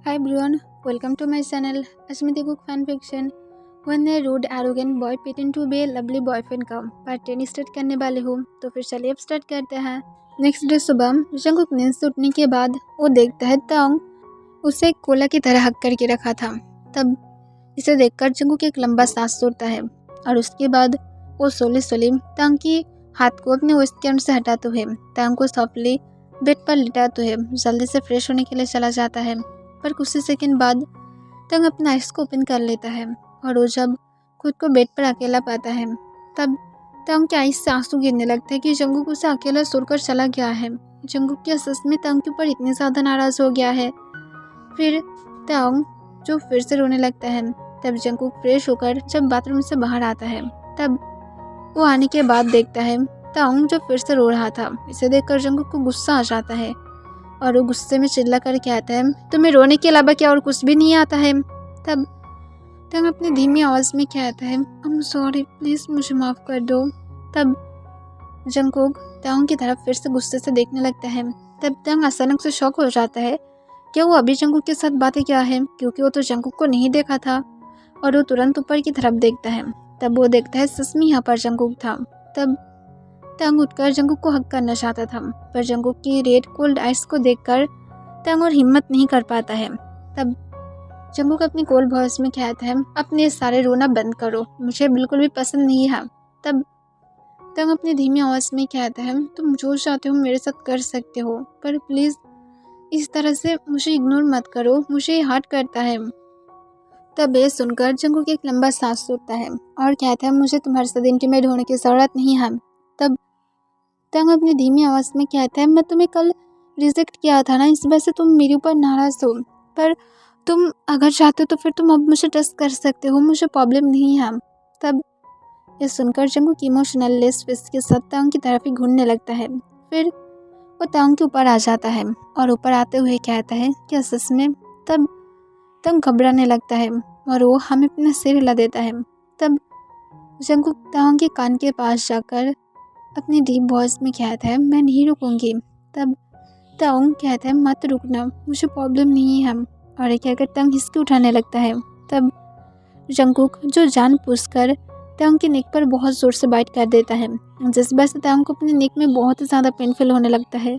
Hi everyone, welcome to my channel Ashmiti Cook Fan Fiction। When a rude arrogant boy pretend to be a lovely boyfriend का part 10 start करने वाले हूँ। तो फिर चलिए अब स्टार्ट करते हैं। नेक्स्ट डे सुबह जंगकुक नींद से उठने के बाद वो देखता है तांग उसे एक कोला की तरह हक करके रखा था। तब इसे देखकर जंगकुक एक लंबा सांस छोड़ता है और उसके बाद वो सोली तांग की हाथ को अपने वेस्ट के अंदर से हटाते हुए तांग को सॉफ्टली बेड पर लिटाते हुए जल्दी से फ्रेश होने के लिए चला जाता है। पर कुछ ही सेकंड बाद तंग अपना आइस को ओपन कर लेता है और वो जब खुद को बेड पर अकेला पाता है तब तंग के आइस से आंसू गिरने लगते हैं कि जंगकुक उसे अकेला छोड़कर चला गया है। जंगकुक क्या सच में तंग के ऊपर इतनी ज़्यादा नाराज़ हो गया है। फिर तंग जो फिर से रोने लगता है। तब जंगकुक फ्रेश होकर जब बाथरूम से बाहर आता है तब वो आने के बाद देखता है तंग जो फिर से रो रहा था। इसे देखकर जंगकुक को गुस्सा आ जाता है और वो गुस्से में चिल्ला कर कहता है तुम्हें रोने के अलावा क्या और कुछ भी नहीं आता है। तब तंग अपनी धीमी आवाज़ में कहता है आई एम सॉरी, प्लीज़ मुझे माफ़ कर दो। तब जंगकुक तंग की तरफ फिर से गुस्से से देखने लगता है। तब तंग अचानक से शॉक हो जाता है क्या वो अभी जंगकुक के साथ बातें क्या है, क्योंकि वो तो जंगकुक को नहीं देखा था और वो तुरंत ऊपर की तरफ देखता है। तब वो देखता है सच में यहाँ पर जंगकुक था। तब तंग उठकर जंगकुक को हक करना चाहता था पर जंगकुक की रेड कोल्ड आइस को देखकर तंग और हिम्मत नहीं कर पाता है। तब जंगकुक अपनी कोल्ड वॉइस में कहता है अपने सारे रोना बंद करो, मुझे बिल्कुल भी पसंद नहीं है। तब तंग अपनी धीमी आवाज़ में कहता है तुम जो चाहते हो मेरे साथ कर सकते हो, पर प्लीज़ इस तरह से मुझे इग्नोर मत करो, मुझे हर्ट करता है। तब ये सुनकर जंगकुक एक लंबा सांस छोड़ता है और कहता है मुझे तुम्हारे साथ इंटीमेट होने की ज़रूरत नहीं है। तब तंग अपनी धीमी आवाज़ में कहता है मैं तुम्हें कल रिजेक्ट किया था ना, इस वजह से तुम मेरे ऊपर नाराज़ हो, पर तुम अगर चाहते हो तो फिर तुम अब मुझे टच कर सकते हो, मुझे प्रॉब्लम नहीं है। तब ये सुनकर जंगकुक इमोशनल लेस फेस के साथ तंग की तरफ ही घूरने लगता है। फिर वो तंग के ऊपर आ जाता है और ऊपर आते हुए कहता है क्या सच में। तब तंग घबराने लगता है और वो हमें अपना सिर हिला देता है। तब जंगकुक तंग के कान के पास जाकर अपनी डीप वॉइस में कहता है मैं नहीं रुकूंगी। तब तंग कहता है मत रुकना, मुझे प्रॉब्लम नहीं है, और ये कहकर तंग हिसकी उठाने लगता है। तब जंगकुक जो जानबूझकर तंग के नेक पर बहुत ज़ोर से बाइट कर देता है, जिस वजह से तंग को अपने नेक में बहुत ही ज़्यादा पेनफुल होने लगता है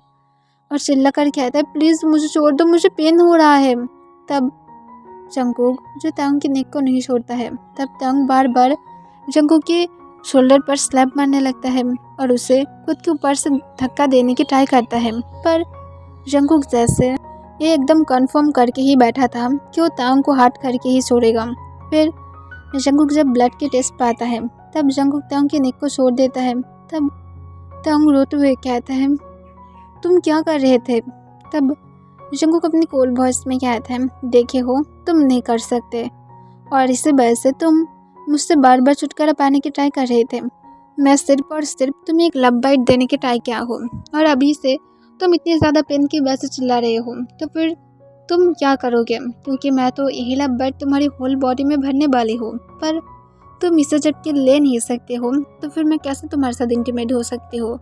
और चिल्ला कर कहता है प्लीज़ मुझे छोड़ दो, मुझे पेन हो रहा है। तब जंगकुक जो तंग के नेक को नहीं छोड़ता है। तब तंग बार बार जंगकुक के शोल्डर पर स्लैप मारने लगता है और उसे खुद के ऊपर से धक्का देने की ट्राई करता है, पर जंगकुक जैसे ये एकदम कंफर्म करके ही बैठा था कि वो तंग को हार्ट करके ही छोड़ेगा। फिर जंगकुक जब ब्लड के टेस्ट पाता है तब जंगकुक तंग के नेक को छोड़ देता है। तब तंग रोते हुए कहता है तुम क्या कर रहे थे। तब जंगकुक अपनी कोल्ड वॉइस में कहता है देखे हो तुम नहीं कर सकते और इसी वजह से तुम मुझसे बार बार छुटकारा पाने की ट्राई कर रहे थे। मैं सिर्फ और सिर्फ तुम्हें एक लव बाइट देने की ट्राई किया हो और अभी से तुम इतनी ज़्यादा पेन की वजह से चिल्ला रहे हो, तो फिर तुम क्या करोगे, क्योंकि मैं तो यही लव बाइट तुम्हारी होल बॉडी में भरने वाली हूँ, पर तुम इसे जबकि ले नहीं सकते हो तो फिर मैं कैसे तुम्हारे साथ इंटीमेट हो सकती हो।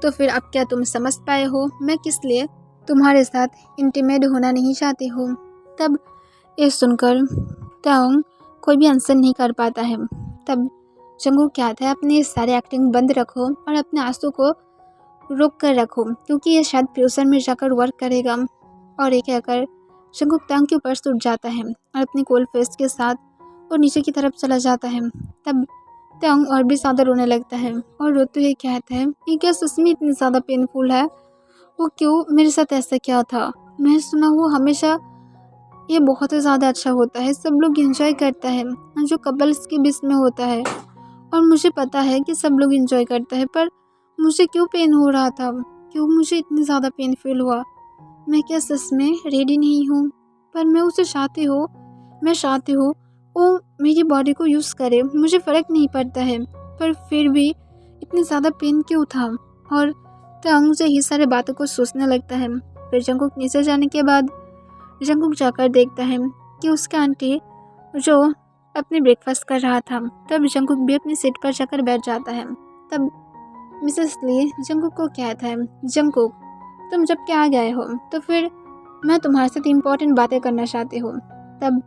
तो फिर अब क्या तुम समझ पाए हो मैं किस लिए तुम्हारे साथ इंटीमेट होना नहीं चाहती हूँ। तब ये सुनकर तंग कोई भी आंसर नहीं कर पाता है। तब जंगकुक कहता है अपनी सारी एक्टिंग बंद रखो और अपने आंसू को रोक कर रखो, क्योंकि ये शायद फ्यूचर में जाकर वर्क करेगा। और ये कहकर जंगकुक तंग के ऊपर से उठ जाता है और अपनी कोल्ड फेस के साथ वो नीचे की तरफ चला जाता है। तब तंग और भी ज़्यादा रोने लगता है और रोते हुए कहता है ये क्या सच में इतनी ज़्यादा पेनफुल है, वो क्यों मेरे साथ ऐसा क्या था। मैं सुना हूँ हमेशा ये बहुत ही ज़्यादा अच्छा होता है, सब लोग एंजॉय करता है जो कपल्स के बीच में होता है, और मुझे पता है कि सब लोग एंजॉय करता है, पर मुझे क्यों पेन हो रहा था, क्यों मुझे इतनी ज़्यादा पेन फील हुआ। मैं क्या सच में रेडी नहीं हूँ, पर मैं उसे चाहती हूँ, मैं चाहती हूँ वो मेरी बॉडी को यूज़ करे, मुझे फ़र्क नहीं पड़ता है, पर फिर भी इतनी ज़्यादा पेन क्यों था। और तंग से ये सारे बातों को सोचने लगता है। फिर जंगकुक नीचे जाने के बाद जंगकुक जाकर देखता है कि उसका आंटी जो अपने ब्रेकफास्ट कर रहा था। तब जंगकुक भी अपनी सीट पर जाकर बैठ जाता है। तब मिसेस ली जंगकुक को कहता है जंगकुक तुम जब क्या आ गए हो तो फिर मैं तुम्हारे साथ इम्पोर्टेंट बातें करना चाहती हूँ। तब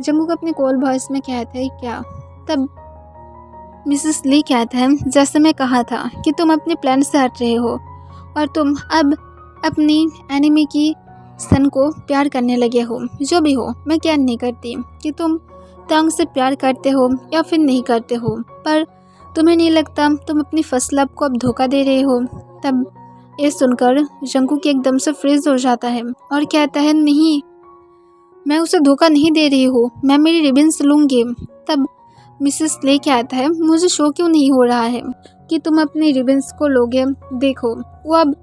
जंगकुक अपने कोल्ड वॉइस में कहता है क्या? तब मिसेस ली कहता है जैसे मैं कहा था कि तुम अपने प्लान से हट रहे हो और तुम अब अपनी एनिमी की सन को प्यार करने लगे हो। जो भी हो, मैं क्या नहीं करती कि तुम तंग से प्यार करते हो या फिर नहीं करते हो, पर तुम्हें नहीं लगता तुम अपनी फर्स्ट लव को अब धोखा दे रहे हो? तब ये सुनकर जंगकुक एकदम से फ्रीज हो जाता है और कहता है नहीं, मैं उसे धोखा नहीं दे रही हूँ, मैं मेरी रिबन्स लूँगी। तब मिसेस ले कहता है मुझे शो क्यों नहीं हो रहा है कि तुम अपनी रिबन्स को लोगे। देखो, वो अब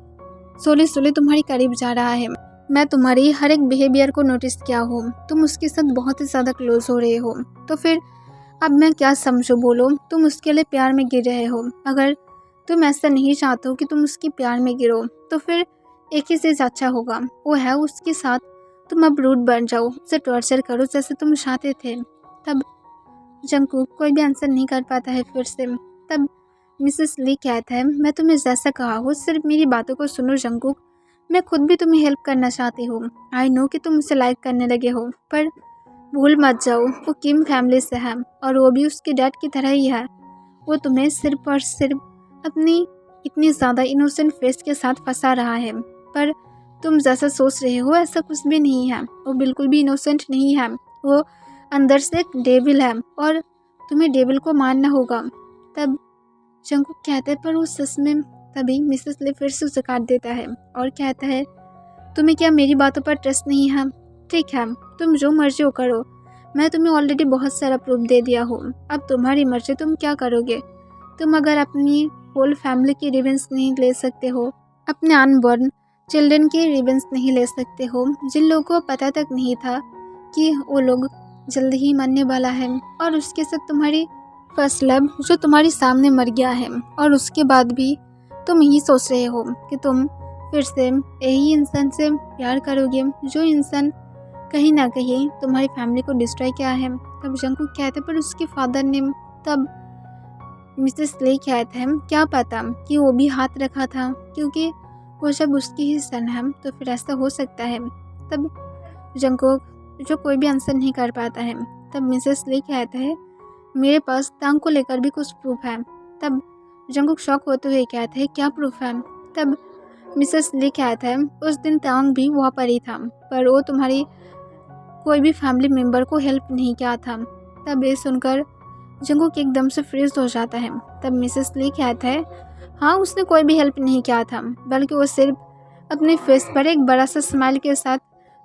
सोले सोले तुम्हारे करीब जा रहा है। मैं तुम्हारी हर एक बिहेवियर को नोटिस किया हूँ, तुम उसके साथ बहुत ही ज़्यादा क्लोज हो रहे हो। तो फिर अब मैं क्या समझूं, बोलो? तुम उसके लिए प्यार में गिर रहे हो। अगर तुम ऐसा नहीं चाहते हो कि तुम उसकी प्यार में गिरो, तो फिर एक ही चीज़ अच्छा होगा, वो है उसके साथ तुम अब रूड बन जाओ, उसे टॉर्चर करो जैसे तुम चाहते थे। तब जंगकुक कोई भी आंसर नहीं कर पाता है फिर से। तब मिसेस ली कहता है मैं तुम्हें जैसा कहा हूँ सिर्फ मेरी बातों को सुनो जंगकुक, मैं खुद भी तुम्हें हेल्प करना चाहती हूँ। आई नो कि तुम उसे लाइक करने लगे हो, पर भूल मत जाओ वो किम फैमिली से है और वो भी उसके डैड की तरह ही है। वो तुम्हें सिर्फ और सिर्फ अपनी इतनी ज़्यादा इनोसेंट फेस के साथ फंसा रहा है, पर तुम जैसा सोच रहे हो ऐसा कुछ भी नहीं है। वो बिल्कुल भी इनोसेंट नहीं है, वो अंदर से एक डेविल है और तुम्हें डेविल को मानना होगा। तब जंगकुक कहते पर वो सच में। तभी मिसेस ले फिर से उसे काट देता है और कहता है तुम्हें क्या मेरी बातों पर ट्रस्ट नहीं है? ठीक है, तुम जो मर्जी हो करो, मैं तुम्हें ऑलरेडी बहुत सारा प्रूफ दे दिया हूँ। अब तुम्हारी मर्जी, तुम क्या करोगे? तुम अगर अपनी होल फैमिली की रिवेंज नहीं ले सकते हो, अपने अनबॉर्न चिल्ड्रन की रिवेंज नहीं ले सकते हो, जिन लोगों को पता तक नहीं था कि वो लोग जल्द ही मरने वाला है, और उसके साथ तुम्हारी फर्स्ट लव जो तुम्हारे सामने मर गया है, और उसके बाद भी तुम यही सोच रहे हो कि तुम फिर से यही इंसान से प्यार करोगे जो इंसान कहीं ना कहीं तुम्हारी फैमिली को डिस्ट्रॉय किया है। तब जंगकुक कहते पर उसके फादर ने। तब मिसेस ले कहते हैं क्या पता कि वो भी हाथ रखा था, क्योंकि वो जब उसकी ही सन है तो फिर ऐसा हो सकता है। तब जंगकुक जो कोई भी आंसर नहीं कर पाता है। तब मिसेस ले कहते हैं मेरे पास तांग को लेकर भी कुछ प्रूफ है। तब जंगकुक शॉक होते हुए कहते हैं क्या प्रूफ है? तब मिसेस ली कहता है उस दिन तांग भी वहाँ पर ही था, पर वो तुम्हारी कोई भी फैमिली मेम्बर को हेल्प नहीं किया था। तब ये सुनकर जंगकुक एकदम से फ्रीज हो जाता है। तब मिसेस ली कहता है हाँ, उसने कोई भी हेल्प नहीं किया था, बल्कि वो सिर्फ अपने फेस पर एक बड़ा सा स्माइल के साथ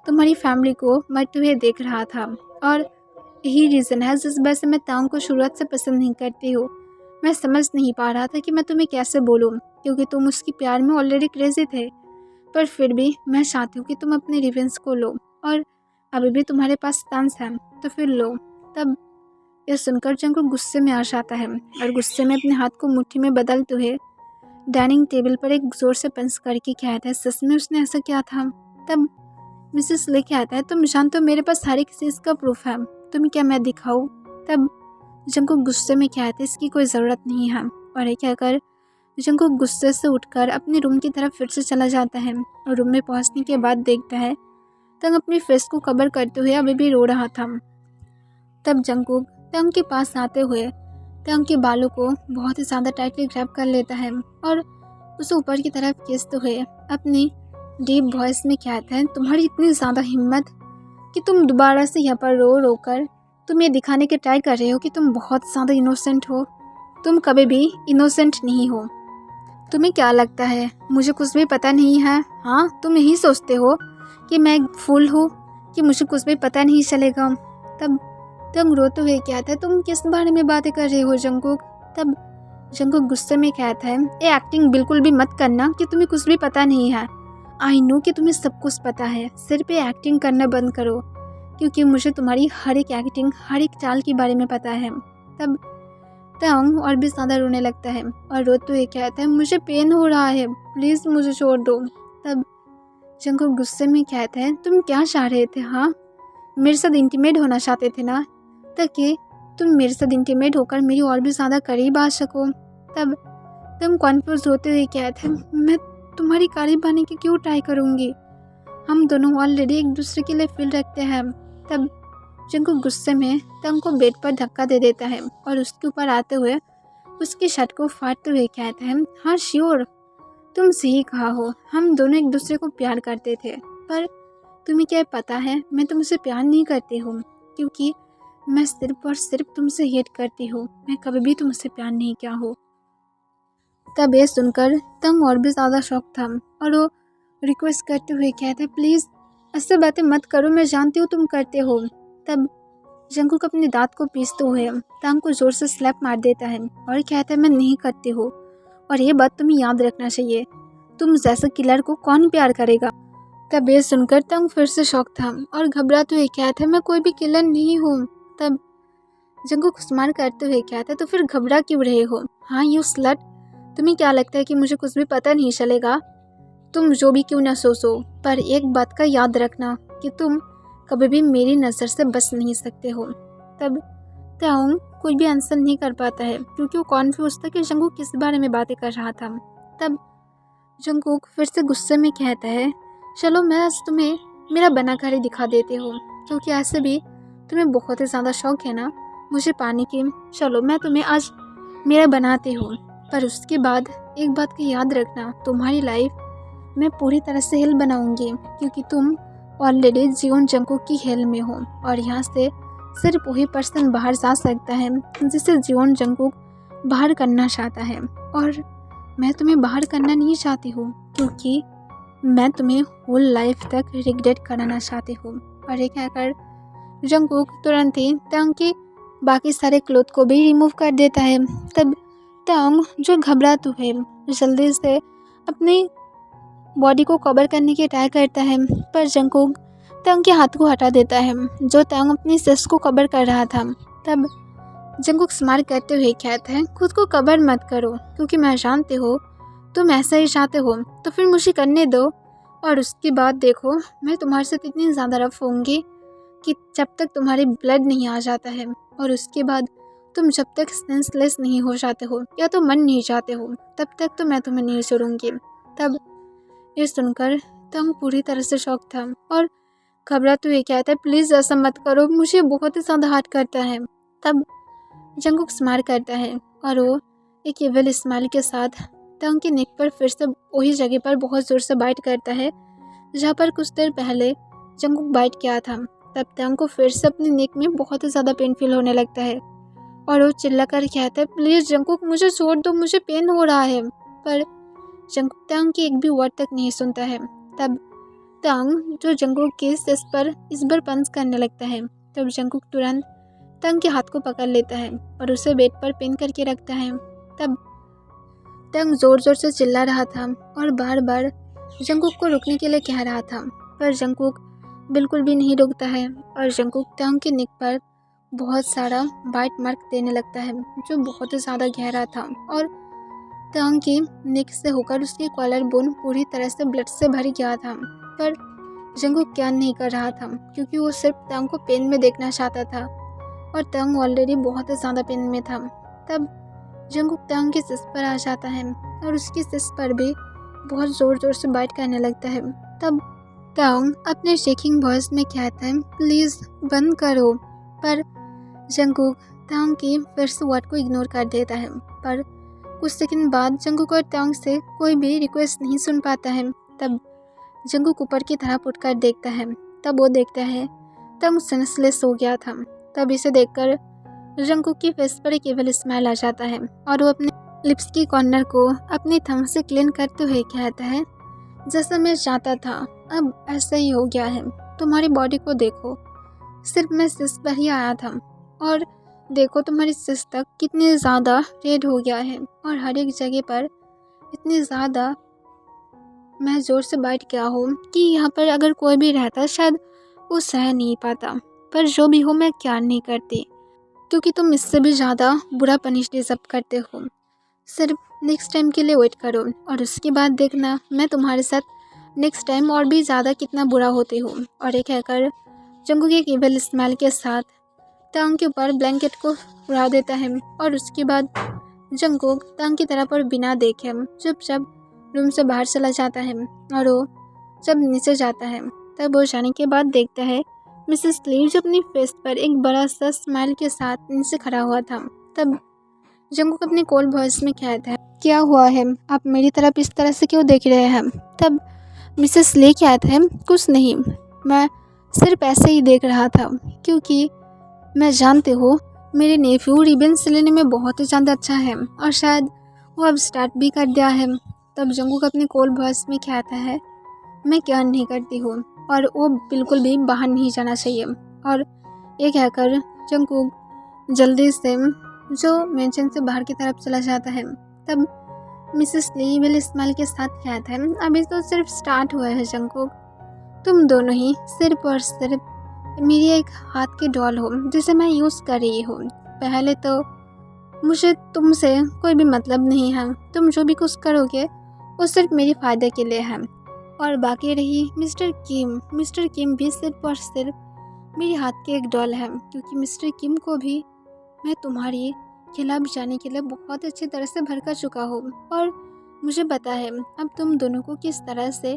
तुम्हारी फैमिली को मरते हुए देख रहा था, और यही रीज़न है जिस वजह से मैं तांग को शुरुआत से पसंद नहीं करती हूँ। मैं समझ नहीं पा रहा था कि मैं तुम्हें कैसे बोलूँ, क्योंकि तुम उसके प्यार में ऑलरेडी क्रेजी थे, पर फिर भी मैं चाहती हूँ कि तुम अपने रिवेंज को लो, और अभी भी तुम्हारे पास चांस है तो फिर लो। तब यह सुनकर जंगकुक गुस्से में आ जाता है और गुस्से में अपने हाथ को मुट्ठी में बदलते हुए डाइनिंग टेबल पर एक जोर से पंच करके कहता है सच में उसने ऐसा किया था? तब मिसेस ले कहता है तुम जानते हो मेरे पास हर एक चीज़ का प्रूफ है, तुम्हें क्या मैं दिखाऊँ? तब जंगकुक गुस्से में कहता है इसकी कोई ज़रूरत नहीं है, और ये कहकर जंगकुक गुस्से से उठकर अपने रूम की तरफ फिर से चला जाता है, और रूम में पहुंचने के बाद देखता है तंग अपनी फेस को कवर करते हुए अभी भी रो रहा था। तब जंगकुक तंग के पास आते हुए तंग के बालों को बहुत ही ज़्यादा टाइटली ग्रैब कर लेता है और उसे ऊपर की तरफ खींचते हुए अपनी डीप वॉइस में कहता है तुम्हारी इतनी ज़्यादा हिम्मत कि तुम दोबारा से यहाँ पर रो रो कर तुम ये दिखाने की ट्राई कर रहे हो कि तुम बहुत ज़्यादा इनोसेंट हो। तुम कभी भी इनोसेंट नहीं हो। तुम्हें क्या लगता है मुझे कुछ भी पता नहीं है? हाँ, तुम यही सोचते हो कि मैं एक फूल हूँ कि मुझे कुछ भी पता नहीं चलेगा। तब तुम रोते हुए कहता है तुम किस बारे में बातें कर रहे हो जंगकुक? तब जंगकुक गुस्से में कहता है ये एक्टिंग बिल्कुल भी मत करना कि तुम्हें कुछ भी पता नहीं है। आई नो कि तुम्हें सब कुछ पता है, सिर्फ ये एक्टिंग करना बंद करो, क्योंकि मुझे तुम्हारी हर एक एक्टिंग हर एक चाल के बारे में पता है। तब तंग और भी ज़्यादा रोने लगता है और रोते हुए कहता है मुझे पेन हो रहा है, प्लीज़ मुझे छोड़ दो। तब जंगकुक गुस्से में कहता है तुम क्या चाह रहे थे? हाँ, मेरे साथ इंटीमेट होना चाहते थे ना, ताकि तुम मेरे साथ इंटीमेट होकर मेरी और भी ज़्यादा करीब आ सको। तब तुम कन्फ्यूज होते हुए कहते हैं मैं तुम्हारी करीब आने की क्यों ट्राई करूँगी? हम दोनों ऑलरेडी एक दूसरे के लिए फील रखते हैं। तब जंकुक गुस्से में तंग को बेड पर धक्का दे देता है और उसके ऊपर आते हुए उसकी शर्ट को फाड़ते हुए कहता है, हाँ श्योर, तुम सही कहा हो, हम दोनों एक दूसरे को प्यार करते थे। पर तुम्हें क्या पता है, मैं तुमसे प्यार नहीं करती हूँ, क्योंकि मैं सिर्फ और सिर्फ तुमसे हेट करती हूँ। मैं कभी भी तुमसे प्यार नहीं किया हूँ। तब ये सुनकर तंग और भी ज़्यादा शॉक था और वो रिक्वेस्ट करते हुए कहते, प्लीज़ ऐसे बातें मत करो, मैं जानती हूँ तुम करते हो। तब जंकुक अपने दांत को पीसते हुए तंग को जोर से स्लैप मार देता है और कहता है, मैं नहीं करती हूँ, और ये बात तुम्हें याद रखना चाहिए, तुम जैसे किलर को कौन प्यार करेगा। तब ये सुनकर तंग फिर से शॉक था और घबराते हुए कहता है, मैं कोई भी किलर नहीं हूँ। तब जंकुक स्माइल करते हुए कहता है, तो फिर घबरा क्यों रहे हो? हाँ यू स्लट, तुम्हें क्या लगता है कि मुझे कुछ भी पता नहीं चलेगा? तुम जो भी क्यों ना सोचो, पर एक बात का याद रखना कि तुम कभी भी मेरी नज़र से बच नहीं सकते हो। तब ताओंग कुछ भी आंसर नहीं कर पाता है क्योंकि वो कॉन्फ्यूज था कि जंकुक किस बारे में बातें कर रहा था। तब जंकुक फिर से गुस्से में कहता है, चलो मैं आज तुम्हें मेरा बना घर ही दिखा देती हूँ, क्योंकि ऐसे भी तुम्हें बहुत ही ज़्यादा शौक है ना मुझे पाने की। चलो मैं तुम्हें आज मेरा बनाती हूँ, पर उसके बाद एक बात का याद रखना, तुम्हारी लाइफ मैं पूरी तरह से हिल बनाऊंगी, क्योंकि तुम ऑलरेडी जीवन जंकुक की हेल में हो और यहाँ से सिर्फ वही पर्सन बाहर जा सकता है जिसे जीवन जंकुक बाहर करना चाहता है, और मैं तुम्हें बाहर करना नहीं चाहती हूँ, क्योंकि मैं तुम्हें होल लाइफ तक रिग्रेट कराना चाहती हूँ। और ये कहकर जंकुक तुरंत ही तांग के बाकी सारे क्लोथ को भी रिमूव कर देता है। तब तांग जो घबराते हुए जल्दी से अपनी बॉडी को कवर करने की ट्राई करता है, पर जंकुक तांग के हाथ को हटा देता है जो तांग अपनी सेस को कवर कर रहा था। तब जंकुक स्माइल करते हुए कहता है, खुद को कवर मत करो, क्योंकि मैं जानती हो तुम ऐसा ही चाहते हो, तो फिर मुझे करने दो, और उसके बाद देखो मैं तुम्हारे साथ इतनी ज़्यादा रफ होंगी कि जब तक तुम्हारी ब्लड नहीं आ जाता है, और उसके बाद तुम जब तक सेंसलेस नहीं हो जाते हो या तो मन नहीं चाहते हो, तब तक तो मैं तुम्हें नहीं छोड़ूंगी। तब ये सुनकर तंग पूरी तरह से शॉक था और घबराते हुए कहता है, प्लीज़ ऐसा मत करो, मुझे बहुत ही ज़्यादा हार्ट करता है। तब जंकुक स्माइल करता है और वो एक इविल स्माइल के साथ तंग के नेक पर फिर से वही जगह पर बहुत ज़ोर से बाइट करता है जहाँ पर कुछ देर पहले जंकुक बाइट किया था। तब तंग को फिर से अपने नेक में बहुत ही ज़्यादा पेन फील होने लगता है और वो चिल्ला कर कहता है, प्लीज़ जंकुक मुझे छोड़ दो, मुझे पेन हो रहा है। पर जंकुक तंग की एक भी वर्ड तक नहीं सुनता है। तब तंग जो जंकुक के सिर पर इस बार पंच करने लगता है। तब जंकुक तुरंत तंग के हाथ को पकड़ लेता है और उसे बेड पर पिन करके रखता है। तब तंग ज़ोर ज़ोर से चिल्ला रहा था और बार बार जंकुक को रुकने के लिए कह रहा था, पर जंकुक बिल्कुल भी नहीं रुकता है और जंकुक तंग के नेक पर बहुत सारा बाइट मार्क देने लगता है जो बहुत ही ज़्यादा गहरा था, और तंग के नेक से होकर उसकी कॉलर बोन पूरी तरह से ब्लड से भर गया था। पर जंकुक क्या नहीं कर रहा था, क्योंकि वो सिर्फ तंग को पेन में देखना चाहता था और तंग ऑलरेडी बहुत ही ज़्यादा पेन में था। तब जंकुक तंग के सिर पर आ जाता है और उसकी सिर पर भी बहुत ज़ोर ज़ोर से बाइट करने लगता है। तब तंग अपने शेकिंग वॉइस में कहता है, प्लीज़ बंद करो, पर जंकुक तंग की फिर से वर्ड को इग्नोर कर देता है। पर कुछ सेकंड बाद जंकुक और तंग से कोई भी रिक्वेस्ट नहीं सुन पाता है। तब जंकुक ऊपर की तरफ उठकर देखता है। तब वो देखता है तंग सेंसलेस हो गया था। तब इसे देखकर जंकुक की फेस पर एक इविल स्माइल आ जाता है और वो अपने लिप्स की कॉर्नर को अपनी थंब से क्लीन करते हुए कहता है, जैसा मैं चाहता था अब ऐसा ही हो गया है, तुम्हारी बॉडी को देखो, सिर्फ मैं सिस पर ही आया था और देखो तुम्हारी सिस तक कितनी ज़्यादा रेड हो गया है और हर एक जगह पर इतनी ज़्यादा मैं ज़ोर से बाइट किया हूँ कि यहाँ पर अगर कोई भी रहता शायद वो सह नहीं पाता, पर जो भी हो मैं क्या नहीं करती, क्योंकि तुम इससे भी ज़्यादा बुरा पनिश डिजर्व करते हो। सिर्फ नेक्स्ट टाइम के लिए वेट करो और उसके बाद देखना मैं तुम्हारे साथ नेक्स्ट टाइम और भी ज़्यादा कितना बुरा होती हूँ। और ये कहकर जंकुक एक इविल स्माइल के साथ तंग के ऊपर ब्लैंकेट को उड़ा देता है और उसके बाद जंकुक तंग की तरफ और बिना देखे चुपचाप रूम से बाहर चला जाता है और वो जब नीचे जाता है तब वो जाने के बाद देखता है मिसेस ली जो अपनी फेस पर एक बड़ा सा स्माइल के साथ नीचे खड़ा हुआ था। तब जंगकुक अपने कोल्ड वॉइस में कहता है, क्या हुआ है, आप मेरी तरफ इस तरह से क्यों देख रहे हैं। तब मिसेस ली कहता है, कुछ नहीं, मैं सिर्फ ऐसे ही देख रहा था क्योंकि मैं जानते हो मेरे नेफ्यू रिबन सिलने में बहुत ही ज़्यादा अच्छा है और शायद वो अब स्टार्ट भी कर दिया है। तब जंगकुक अपने कोल्ड वॉइस में कहता है, मैं क्या नहीं करती हूँ और वो बिल्कुल भी बाहर नहीं जाना चाहिए। और ये कहकर जंगकुक जल्दी से जो मेंशन से बाहर की तरफ चला जाता है। तब मिसेस ली विल स्माइल के साथ कहता है, अभी तो सिर्फ स्टार्ट हुआ है जंगकुक, तुम दोनों ही सिर्फ और सिर्फ मेरी एक हाथ की डॉल हो जिसे मैं यूज़ कर रही हूँ। पहले तो मुझे तुमसे कोई भी मतलब नहीं है, तुम जो भी कुछ करोगे वो सिर्फ मेरे फ़ायदे के लिए है। और बाकी रही मिस्टर किम भी सिर्फ और सिर्फ मेरे हाथ की एक डॉल है क्योंकि मिस्टर किम को भी मैं तुम्हारी खिलाफ जाने के लिए बहुत अच्छी तरह से भड़का चुका हूँ और मुझे पता है अब तुम दोनों को किस तरह से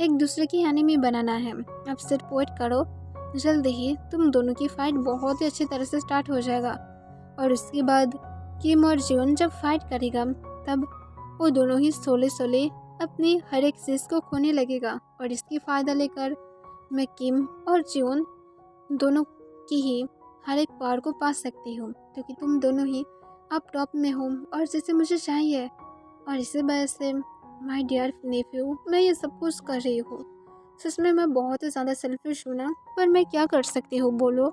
एक दूसरे की एनिमी बनाना है। अब सिर्फ वेट करो, जल्द ही तुम दोनों की फाइट बहुत ही अच्छी तरह से स्टार्ट हो जाएगा और उसके बाद किम और जियोन जब फाइट करेगा तब वो दोनों ही सोले अपनी हर एक चीज़ को खोने लगेगा और इसकी फ़ायदा लेकर मैं किम और जियोन दोनों की ही हर एक पावर को पा सकती हूँ क्योंकि तुम दोनों ही अब टॉप में हो और जैसे मुझे चाहिए। और इसी वजह से माय डियर नेफ्यू मैं ये सब कुछ कर रही हूँ। सच में मैं बहुत ही ज़्यादा सेल्फिश हूँ ना, पर मैं क्या कर सकती हूँ बोलो।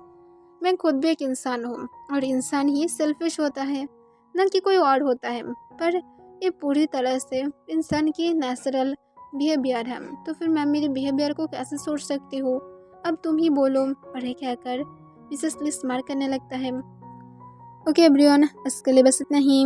मैं खुद भी एक इंसान हूँ और इंसान ही सेल्फिश होता है, न कि कोई और होता है। पर ये पूरी तरह से इंसान की नेचुरल बिहेवियर है, तो फिर मैं मेरे बिहेवियर को कैसे सोच सकती हूँ। अब तुम ही बोलो। और ये कहकर मिसेस ली स्माइल करने लगता है। ओके एवरीवन, इसके लिए बस इतना ही।